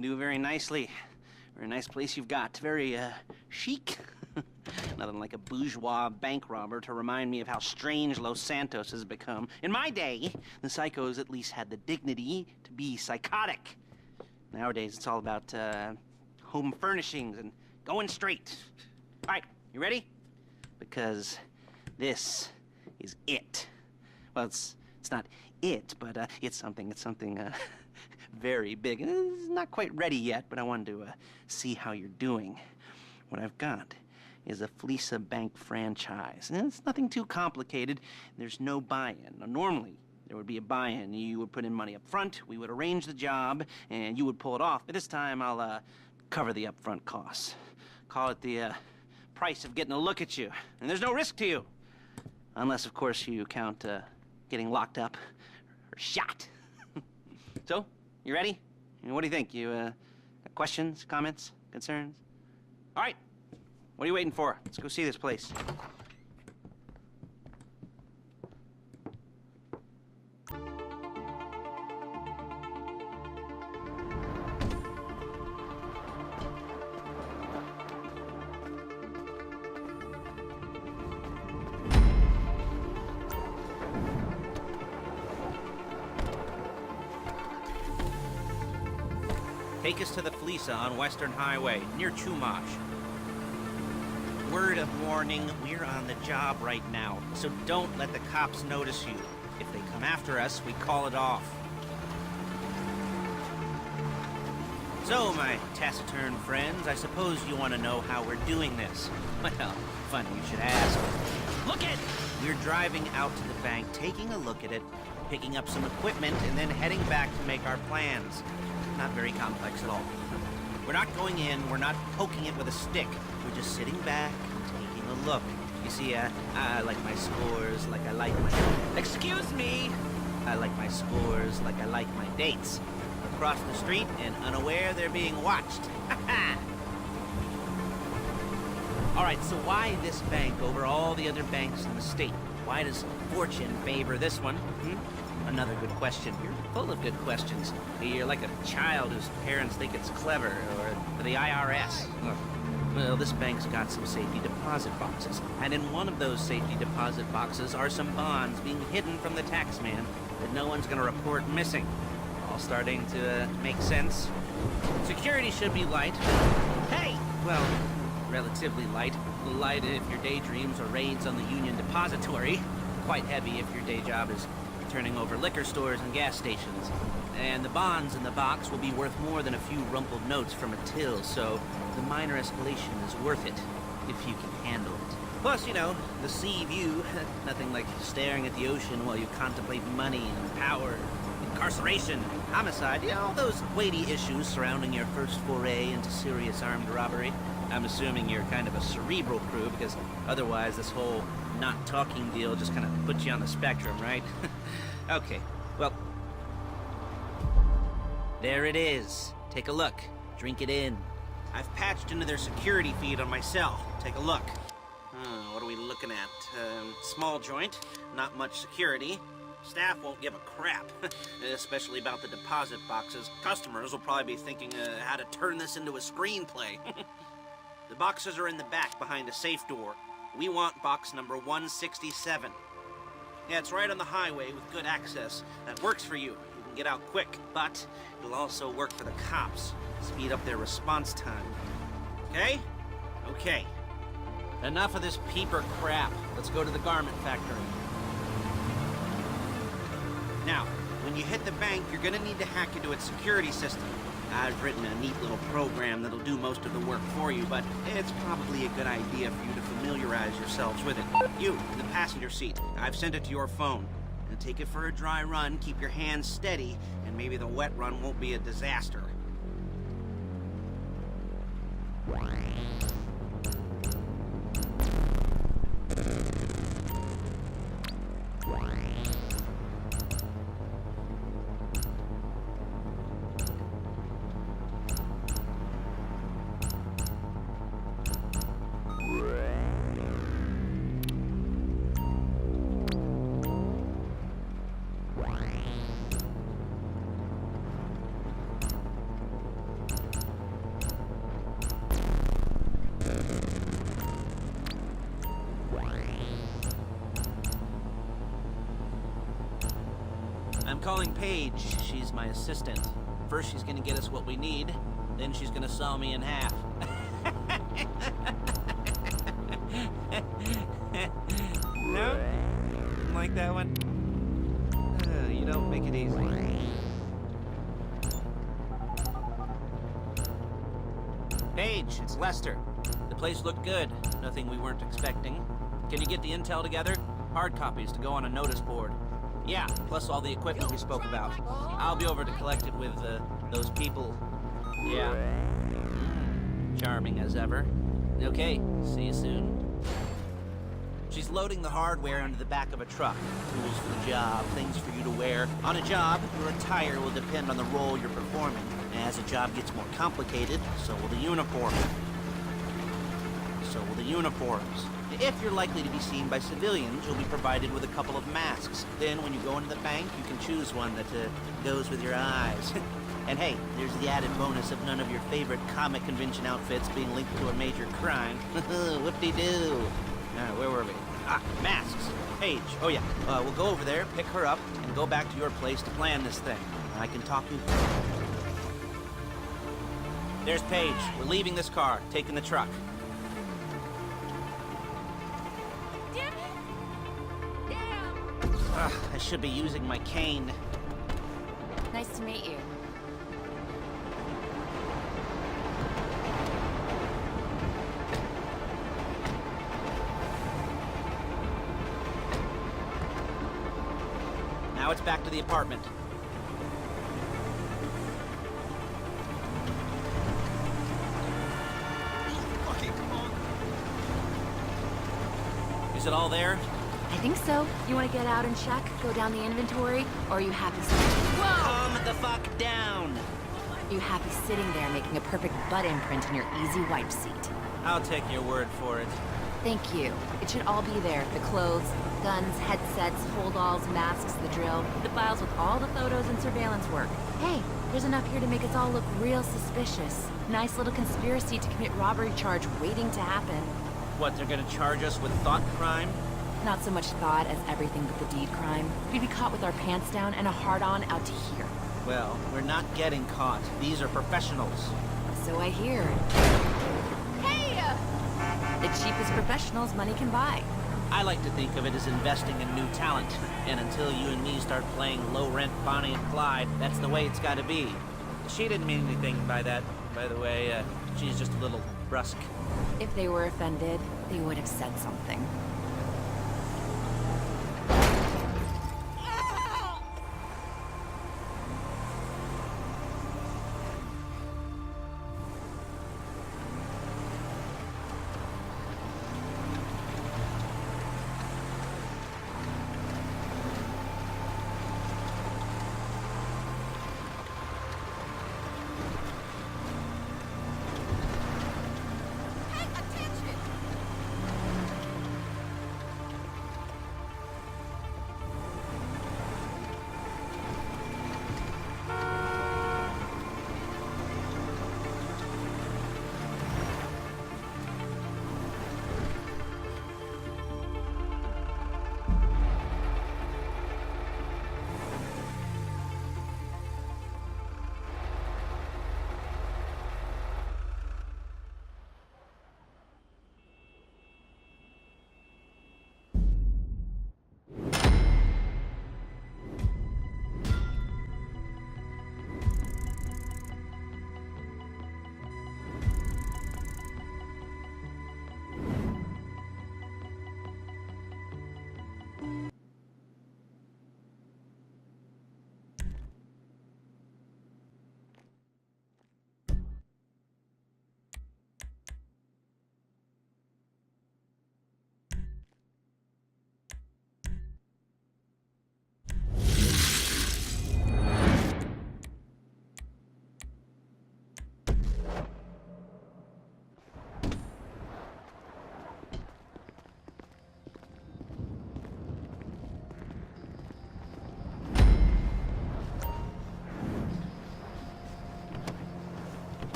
Do very nicely. Very nice place you've got. Very, chic. Nothing like a bourgeois bank robber to remind me of how strange Los Santos has become. In my day, the psychos at least had the dignity to be psychotic. Nowadays, it's all about, home furnishings and going straight. All right, you ready? Because this is it. Well, it's not it, but it's something very big. It's not quite ready yet, but I wanted to see how you're doing. What I've got is a Flecca Bank franchise. And it's nothing too complicated. There's no buy-in. Now, normally, there would be a buy-in. You would put in money up front, we would arrange the job, and you would pull it off. But this time, I'll cover the upfront costs. Call it the price of getting a look at you. And there's no risk to you. Unless, of course, you count getting locked up or shot. So, you ready? What do you think? You got questions, comments, concerns? All right. What are you waiting for? Let's go see this place. Take us to the Flecca on Western Highway, near Chumash. Word of warning, we're on the job right now, so don't let the cops notice you. If they come after us, we call it off. So, my taciturn friends, I suppose you want to know how we're doing this. Well, funny you should ask. Look it! We're driving out to the bank, taking a look at it, picking up some equipment, and then heading back to make our plans. Not very complex at all. We're not going in, we're not poking it with a stick. We're just sitting back and taking a look. You see, I like my scores like I like my... Excuse me! I like my scores like I like my dates. Across the street and unaware they're being watched. Alright, so why this bank over all the other banks in the state? Why does fortune favor this one? Another good question. You're full of good questions. You're like a child whose parents think it's clever, or the IRS. Well, this bank's got some safety deposit boxes, and in one of those safety deposit boxes are some bonds being hidden from the tax man that no one's gonna report missing. All starting to make sense. Security should be light. Hey! Well, relatively light. Light if your daydreams or raids on the Union Depository. Quite heavy if your day job is turning over liquor stores and gas stations. And the bonds in the box will be worth more than a few rumpled notes from a till, so the minor escalation is worth it, if you can handle it. Plus, you know, the sea view, nothing like staring at the ocean while you contemplate money and power, incarceration, homicide, you know, all those weighty issues surrounding your first foray into serious armed robbery. I'm assuming you're kind of a cerebral crew, because otherwise this whole not talking deal just kind of puts you on the spectrum, right? Okay, well, there it is. Take a look. Drink it in. I've patched into their security feed on my cell. Take a look. What are we looking at? Small joint, not much security. Staff won't give a crap, especially about the deposit boxes. Customers will probably be thinking how to turn this into a screenplay. The boxes are in the back behind a safe door. We want box number 167. Yeah, it's right on the highway with good access. That works for you. You can get out quick, but it'll also work for the cops. Speed up their response time. Okay? Okay. Enough of this peeper crap. Let's go to the garment factory. Now, when you hit the bank, you're gonna need to hack into its security system. I've written a neat little program that'll do most of the work for you, but it's probably a good idea for you to familiarize yourselves with it. You, in the passenger seat, I've sent it to your phone. And take it for a dry run, keep your hands steady, and maybe the wet run won't be a disaster. I'm calling Paige. She's my assistant. First she's gonna get us what we need, then she's gonna saw me in half. No? Like that one? You don't make it easy. Paige, it's Lester. The place looked good. Nothing we weren't expecting. Can you get the intel together? Hard copies to go on a notice board. Yeah, plus all the equipment we spoke about. I'll be over to collect it with those people. Yeah. Charming as ever. Okay, see you soon. She's loading the hardware onto the back of a truck. Tools for the job, things for you to wear. On a job, your attire will depend on the role you're performing. As the job gets more complicated, so will the uniform. So will the uniforms. If you're likely to be seen by civilians, you'll be provided with a couple of masks. Then when you go into the bank, you can choose one that goes with your eyes. And hey, there's the added bonus of none of your favorite comic convention outfits being linked to a major crime. Whoop-de-doo. Where were we? Ah, masks. Paige. Oh yeah, we'll go over there, pick her up, and go back to your place to plan this thing. I can talk you. There's Paige. We're leaving this car, taking the truck. I should be using my cane. Nice to meet you. Now it's back to the apartment. Okay, come on. Is it all there? I think so. You want to get out and check? Go down the inventory? Or are you happy sitting? Whoa! Calm the fuck down! Are you happy sitting there making a perfect butt imprint in your easy wipe seat? I'll take your word for it. Thank you. It should all be there. The clothes, guns, headsets, holdalls, masks, the drill. The files with all the photos and surveillance work. Hey, there's enough here to make us all look real suspicious. Nice little conspiracy to commit robbery charge waiting to happen. What, they're gonna charge us with thought crime? Not so much thought as everything but the deed crime. We'd be caught with our pants down and a hard-on out to here. Well, we're not getting caught. These are professionals. So I hear. Hey! The cheapest professionals money can buy. I like to think of it as investing in new talent. And until you and me start playing low-rent Bonnie and Clyde, that's the way it's gotta be. She didn't mean anything by that, by the way. She's just a little brusque. If they were offended, they would have said something.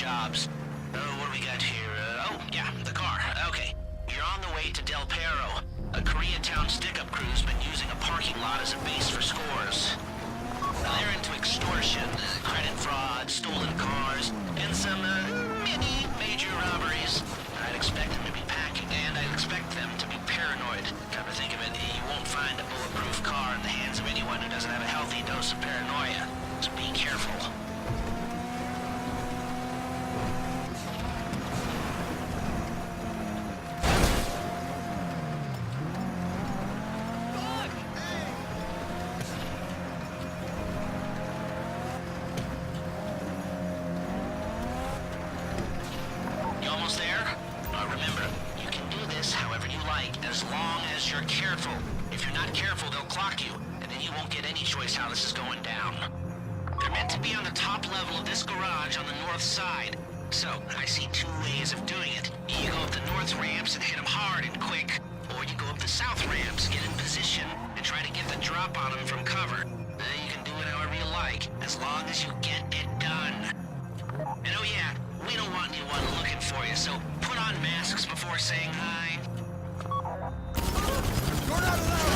jobs. Oh, what do we got here? Oh, yeah, the car. Okay. You're on the way to Del Perro. A Koreatown stick-up crew's been using a parking lot as a base for scores. They're into extortion, credit fraud, stolen cars, and some, major robberies. I'd expect them to be packing, and I'd expect them to be paranoid. Come to think of it, you won't find a bulletproof car in the hands of anyone who doesn't have a healthy dose of paranoia. So be careful. As long as you're careful. If you're not careful, they'll clock you, and then you won't get any choice how this is going down. They're meant to be on the top level of this garage on the north side. So, I see two ways of doing it. You go up the north ramps and hit them hard and quick, or you go up the south ramps, get in position, and try to get the drop on them from cover. You can do it however you like, as long as you get it done. And oh yeah, we don't want anyone looking for you, so put on masks before saying hi. You're not allowed!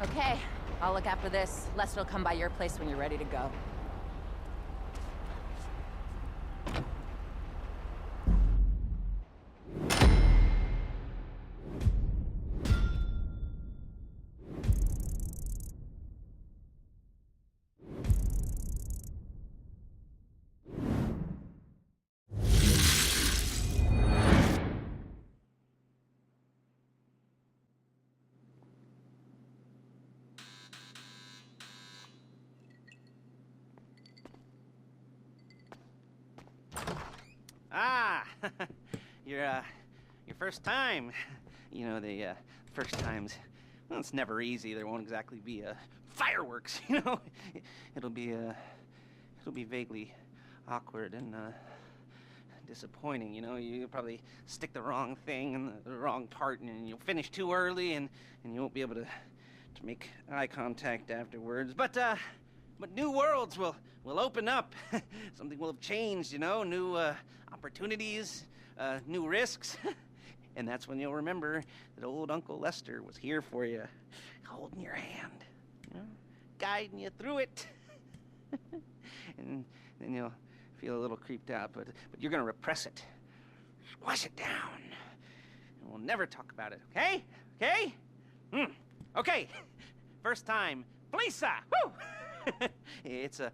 Okay, I'll look after this. Lester will come by your place when you're ready to go. Ah, your first time. You know, the first times, well, it's never easy. There won't exactly be fireworks, you know. It'll be vaguely awkward and disappointing, you know? You probably stick the wrong thing in the wrong part, and you'll finish too early, and you won't be able to make eye contact afterwards. But new worlds will open up. Something will have changed, you know? New opportunities, new risks. And that's when you'll remember that old Uncle Lester was here for you, holding your hand, you know, guiding you through it. And then you'll feel a little creeped out, but you're gonna repress it, squash it down, and we'll never talk about it, okay? Okay? Okay. First time, Felisa! Woo! It's a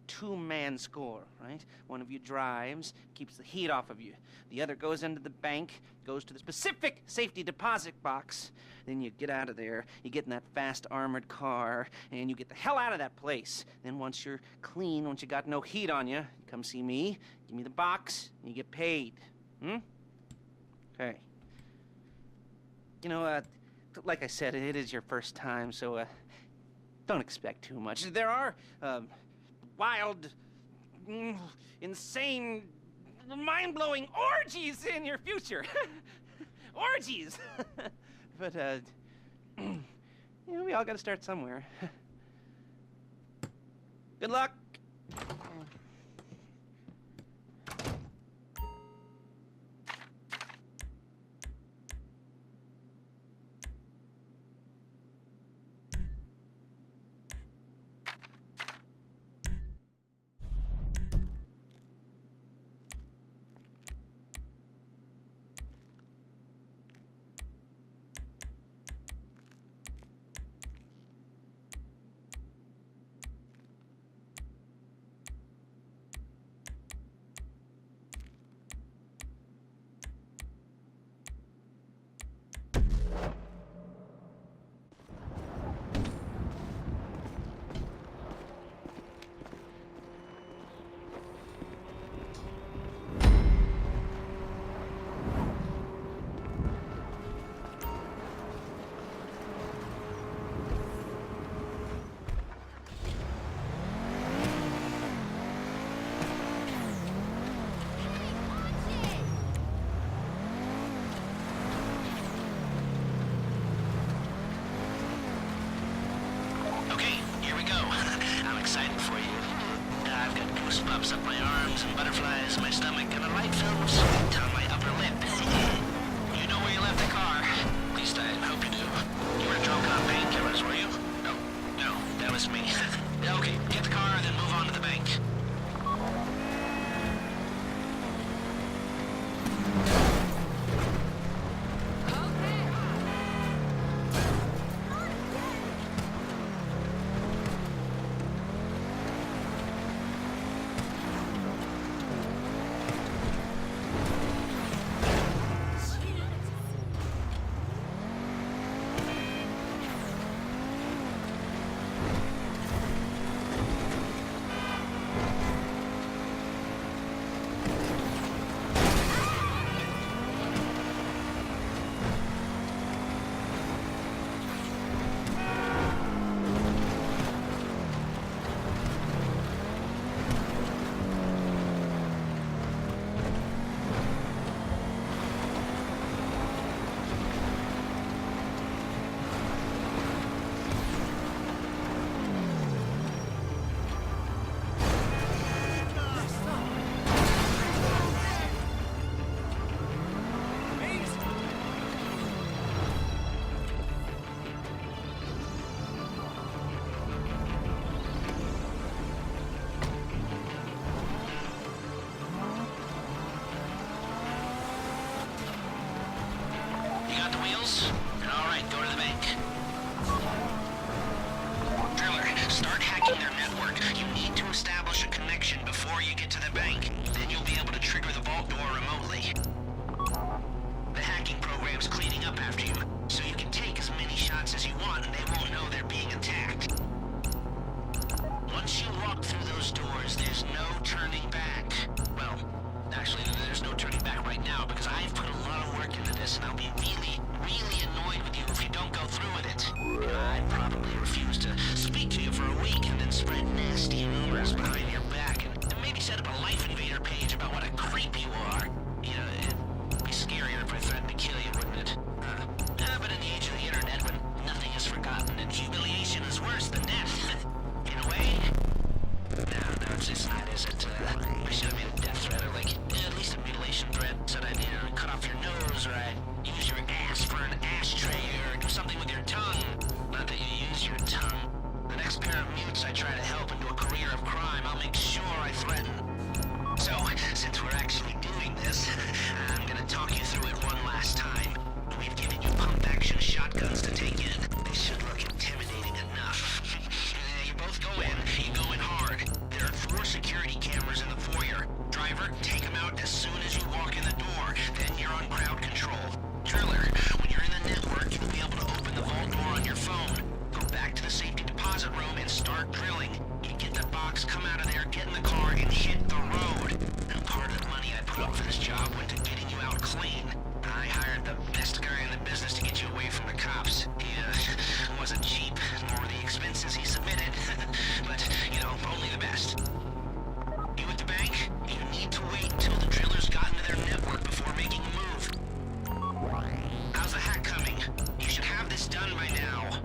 two-man score, right? One of you drives, keeps the heat off of you. The other goes into the bank, goes to the specific safety deposit box. Then you get out of there, you get in that fast armored car, and you get the hell out of that place. Then once you're clean, once you got no heat on you, you come see me, give me the box, and you get paid. Okay. You know, like I said, it is your first time, so don't expect too much. There are wild, insane, mind-blowing orgies in your future. Orgies! But, you know, we all gotta start somewhere. Good luck! Goosebumps up my arms and butterflies in my stomach and a light film of sweat on my upper lip. You know where you left the car. At least I hope you do. You were drunk on painkillers, were you? No, that was me. Okay, get the car, then move on to the bank. All right, go to the bank. Driller, start hacking their network. You need to establish a connection before you get to the bank. Then you'll be able to trigger the vault door remotely. The hacking program's cleaning up after you, so you can take as many shots as you want and they won't know they're being attacked. Once you walk through those doors, there's no turning back. Well, actually, there's no turning back right now because I've put a lot of work into this and I'll be really annoyed with you if you don't go through with it. I'd probably refuse to speak to you for a week and then spread nasty rumors behind your back and maybe set up a Life Invader page about what a creep you are. Humiliation is worse than death. In a way. No, it's not, is it? I should have made a death threat, or like, at least a mutilation threat. Said I'd, cut off your nose, or I'd use your ass for an ashtray, or do something with your tongue. Not that you use your tongue. The next pair of mutes I try to help into a career of crime, I'll make sure I threaten. So, since we're actually doing this, I'm gonna talk you through it one last time. We've given you pump-action shotguns to take in. They should look intimidating enough. You both go in, you go in hard. There are 4 security cameras in the foyer. Driver, take them out as soon as you walk in the door. Then you're on crowd control. Driller, when you're in the network, you'll be able to open the vault door on your phone. Go back to the safety deposit room and start drilling. You get the box, come out of there, get in the car, and hit the road. Now, part of the money I put up for this job went to getting you out clean. I hired the best guy in the business to get you away from the cops. He, wasn't cheap, nor the expenses he submitted. But, only the best. You at the bank? You need to wait until the drillers got into their network before making a move. How's the hack coming? You should have this done by now.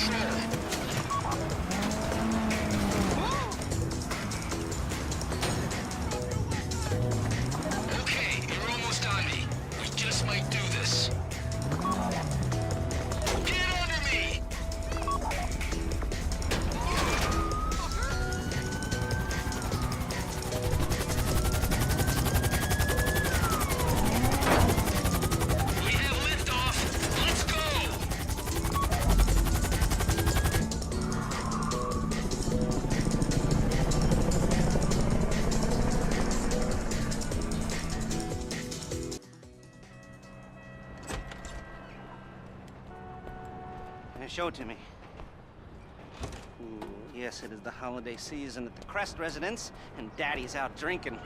control. Okay, you're almost on me. We just might do this. Get under me! We have liftoff. Let's go! Show it to me. Ooh, yes, it is the holiday season at the Crest residence, and Daddy's out drinking.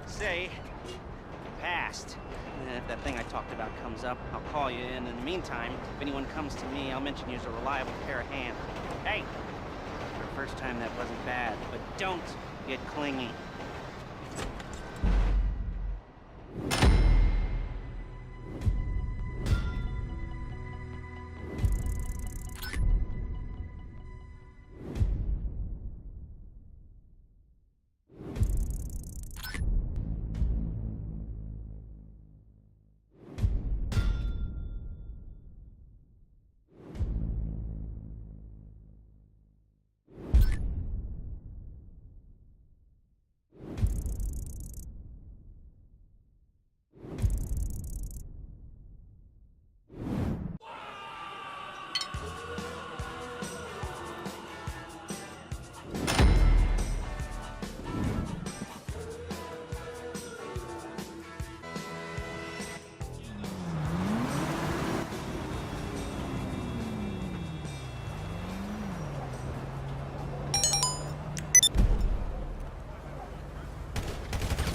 Say, passed. If that thing I talked about comes up, I'll call you in. In the meantime, if anyone comes to me, I'll mention you as a reliable pair of hands. Hey, for the first time, that wasn't bad, but don't get clingy.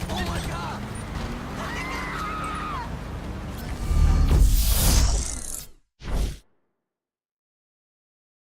Oh my god!